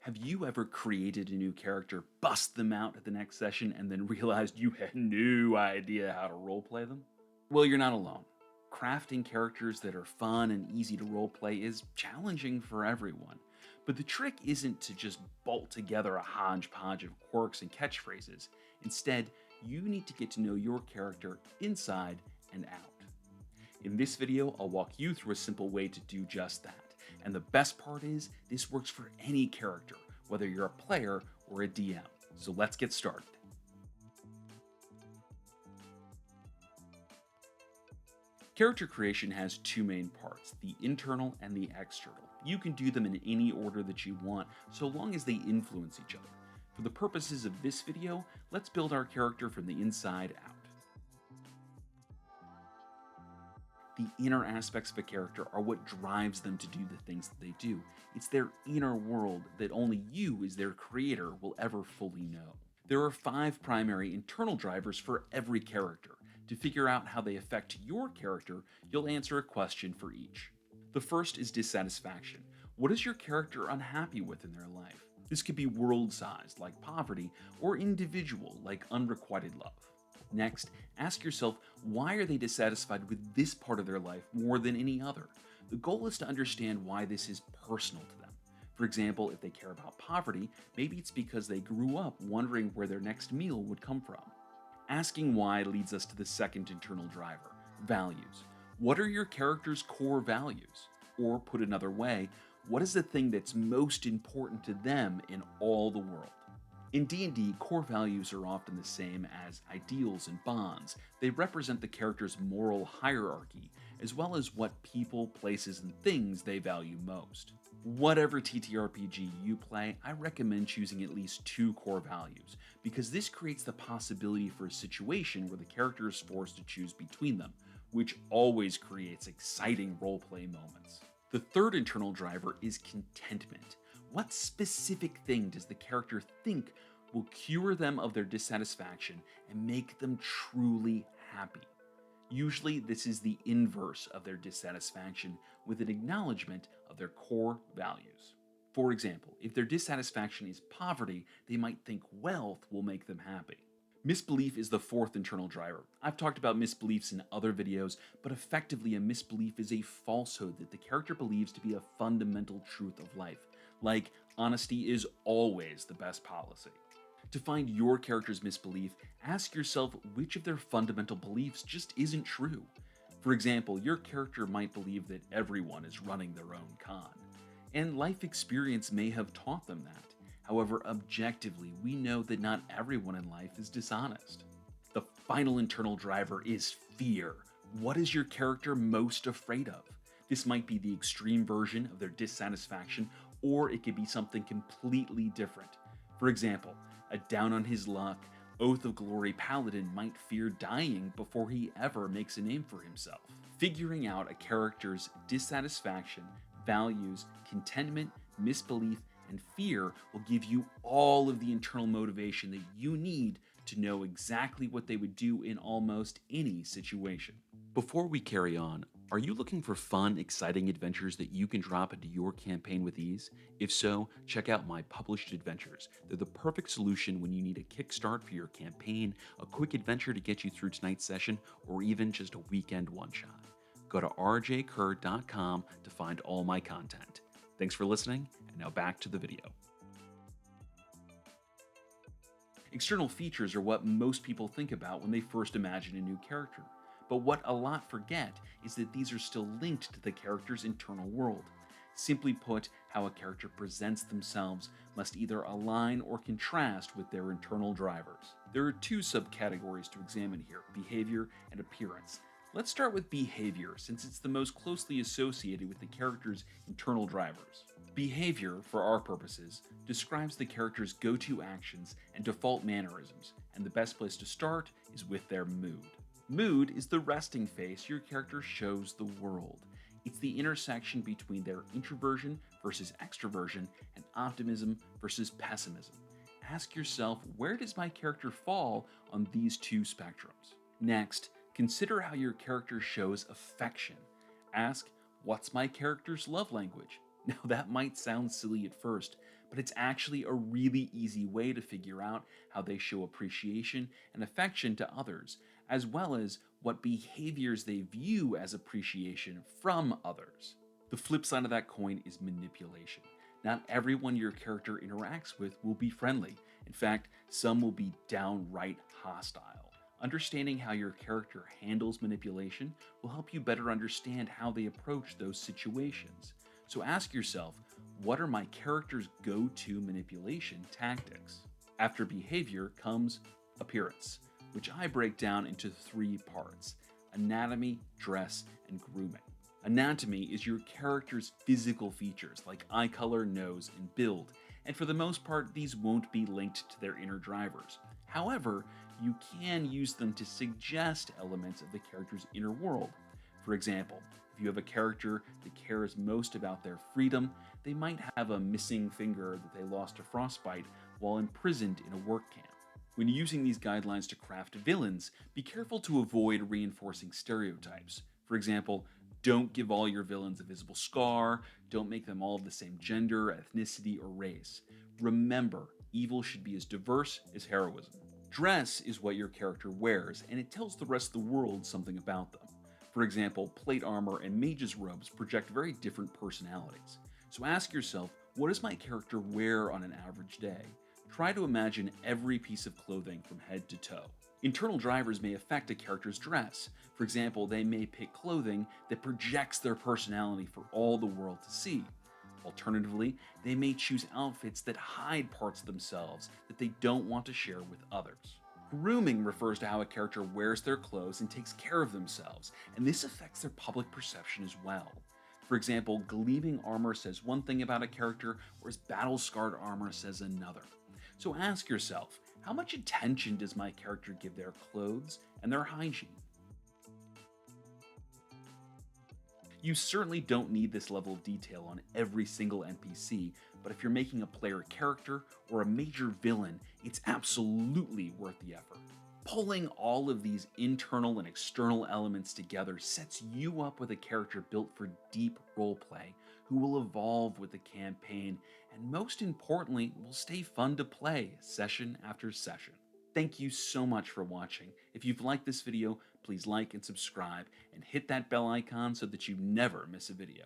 Have you ever created a new character, bust them out at the next session, and then realized you had no idea how to roleplay them? Well, you're not alone. Crafting characters that are fun and easy to roleplay is challenging for everyone. But the trick isn't to just bolt together a hodgepodge of quirks and catchphrases. Instead, you need to get to know your character inside and out. In this video, I'll walk you through a simple way to do just that. And the best part is, this works for any character, whether you're a player or a DM. So let's get started. Character creation has two main parts, the internal and the external. You can do them in any order that you want, so long as they influence each other. For the purposes of this video, let's build our character from the inside out. The inner aspects of a character are what drives them to do the things that they do. It's their inner world that only you, as their creator, will ever fully know. There are 5 primary internal drivers for every character. To figure out how they affect your character, you'll answer a question for each. The first is dissatisfaction. What is your character unhappy with in their life? This could be world-sized, like poverty, or individual, like unrequited love. Next, ask yourself, why are they dissatisfied with this part of their life more than any other? The goal is to understand why this is personal to them. For example, if they care about poverty, maybe it's because they grew up wondering where their next meal would come from. Asking why leads us to the second internal driver, values. What are your character's core values? Or put another way, what is the thing that's most important to them in all the world? In D&D, core values are often the same as ideals and bonds. They represent the character's moral hierarchy, as well as what people, places, and things they value most. Whatever TTRPG you play, I recommend choosing at least 2 core values, because this creates the possibility for a situation where the character is forced to choose between them, which always creates exciting roleplay moments. The third internal driver is contentment. What specific thing does the character think will cure them of their dissatisfaction and make them truly happy? Usually, this is the inverse of their dissatisfaction, with an acknowledgement of their core values. For example, if their dissatisfaction is poverty, they might think wealth will make them happy. Misbelief is the fourth internal driver. I've talked about misbeliefs in other videos, but effectively a misbelief is a falsehood that the character believes to be a fundamental truth of life. Like, honesty is always the best policy. To find your character's misbelief, ask yourself which of their fundamental beliefs just isn't true. For example, your character might believe that everyone is running their own con, and life experience may have taught them that. However, objectively, we know that not everyone in life is dishonest. The final internal driver is fear. What is your character most afraid of? This might be the extreme version of their dissatisfaction, or it could be something completely different. For example, a down-on-his-luck, Oath of Glory paladin might fear dying before he ever makes a name for himself. Figuring out a character's dissatisfaction, values, contentment, misbelief, and fear will give you all of the internal motivation that you need to know exactly what they would do in almost any situation. Before we carry on, are you looking for fun, exciting adventures that you can drop into your campaign with ease? If so, check out my published adventures. They're the perfect solution when you need a kickstart for your campaign, a quick adventure to get you through tonight's session, or even just a weekend one-shot. Go to rjkerr.com to find all my content. Thanks for listening, and now back to the video. External features are what most people think about when they first imagine a new character. But what a lot forget is that these are still linked to the character's internal world. Simply put, how a character presents themselves must either align or contrast with their internal drivers. There are 2 subcategories to examine here, behavior and appearance. Let's start with behavior, since it's the most closely associated with the character's internal drivers. Behavior, for our purposes, describes the character's go-to actions and default mannerisms, and the best place to start is with their mood. Mood is the resting face your character shows the world. It's the intersection between their introversion versus extroversion and optimism versus pessimism. Ask yourself, where does my character fall on these 2 spectrums? Next, consider how your character shows affection. Ask, what's my character's love language? Now that might sound silly at first, but it's actually a really easy way to figure out how they show appreciation and affection to others, as well as what behaviors they view as appreciation from others. The flip side of that coin is manipulation. Not everyone your character interacts with will be friendly. In fact, some will be downright hostile. Understanding how your character handles manipulation will help you better understand how they approach those situations. So ask yourself, what are my character's go-to manipulation tactics? After behavior comes appearance, which I break down into 3 parts: anatomy, dress, and grooming. Anatomy is your character's physical features like eye color, nose, and build, and for the most part, these won't be linked to their inner drivers. However, you can use them to suggest elements of the character's inner world. For example, if you have a character that cares most about their freedom, they might have a missing finger that they lost to frostbite while imprisoned in a work camp. When using these guidelines to craft villains, be careful to avoid reinforcing stereotypes. For example, don't give all your villains a visible scar, don't make them all of the same gender, ethnicity, or race. Remember, evil should be as diverse as heroism. Dress is what your character wears, and it tells the rest of the world something about them. For example, plate armor and mage's robes project very different personalities. So ask yourself, what does my character wear on an average day? Try to imagine every piece of clothing from head to toe. Internal drivers may affect a character's dress. For example, they may pick clothing that projects their personality for all the world to see. Alternatively, they may choose outfits that hide parts of themselves that they don't want to share with others. Grooming refers to how a character wears their clothes and takes care of themselves, and this affects their public perception as well. For example, gleaming armor says one thing about a character, whereas battle-scarred armor says another. So ask yourself, how much attention does my character give their clothes and their hygiene? You certainly don't need this level of detail on every single NPC, but if you're making a player character or a major villain, it's absolutely worth the effort. Pulling all of these internal and external elements together sets you up with a character built for deep roleplay, who will evolve with the campaign, and most importantly, will stay fun to play session after session. Thank you so much for watching. If you've liked this video, please like and subscribe, and hit that bell icon so that you never miss a video.